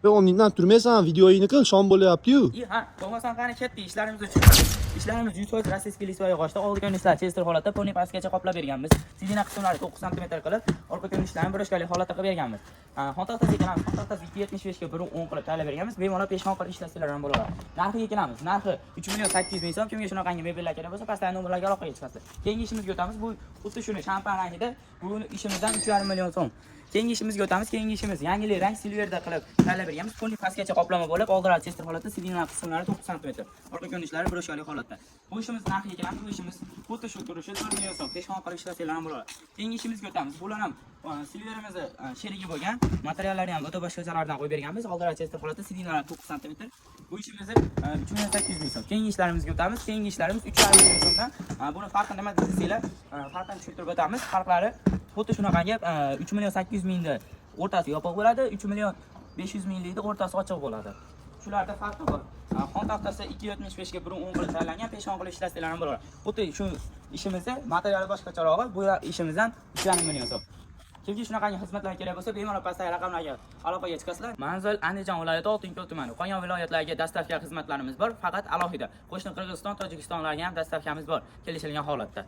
Ve o'rningdan turmaysan, videoyini qil, shom bo'lyapti-yu. Ha, bo'lmasam qani ketdi ishlarimiz uchun. Ishlarimiz 100% rossiyskiy listoy yog'ochda oldi ko'rinishlar chester holatda poni pastgacha qoplab berganmiz. Sidina qismlari 9 sm qilib, orqa ko'rinishlarni biroshkali holatda qilib berganmiz. Xontaxtasiga kelamiz. Xontaxtasi 275 ga 1.10 qilib tayyorlab berganmiz. Bemalol peshxon qilib ishlasanglar ham bo'ladi. Narxiga kelamiz. Narxi 3.800.000 so'm. Kimga shunaqangi mebellar kerak bo'lsa, pastdagi nomerlarga aloqaga chiqasiz. Keyingi ishimizga o'tamiz. Bu xuddi shuni shampan rangida. Bu ishimizdan 3.5 million so'm. Keyingi ishimizga o'tamiz. Keyingi ishimiz yangi rang silverda qilib tayyorlab berganmiz. Poni pastgacha qoplama bo'lib, oldilar chester holatda, sidina qismlari 9 sm. Orqa ko'rinishlari biroshkali holatda. Bu ishimiz narxiga kelamiz. Bu ishimiz xuddi shu turishi 4 million so'm. Peshxon qilib ishlasanglar ham bo'ladi. Keyingi ishimizga o'tamiz. Bular ham silverimizni sherigi bo'lgan. Materiallari ham o'ta boshqachalardan qo'yib berganmiz. Oldilar chester holatda, sidinalar 9 sm. Bu ishimizni 3.800.000 so'm. Keyingi ishlarimizga o'tamiz. Keyingi ishlarimiz 3.5 million so'mdan. Buni farqini nima desanglar, farqini tushuntirib o'tamiz. Farqlari xuddi shunaqangi 3.800.000 da o'rtasi yopiq bo'ladi, 3.500.000 da o'rtasi ochiq bo'ladi. Shularda farqi bor. Xon taxtasi 2.75 ga 1.10 qilib tayyorlangan, peshxon qilib ishlasanglar ham bo'ladi. Xuddi shu ishimizda materiali boshqacharog'i, bu ishimizdan 3.5 million so'm. Kimga shunaqangi xizmatlar kerak bo'lsa, bemalol pastdagi raqamlarga aloqaga chiqasizlar. Manzil Andijon viloyati Oltinko'l tumani. Qolgan viloyatlarga dastavka xizmatlarimiz bor, faqat alohida. Qo'shni Qirg'iziston, Tojikistonlarga ham dastavkamiz bor, kelishilgan holatda.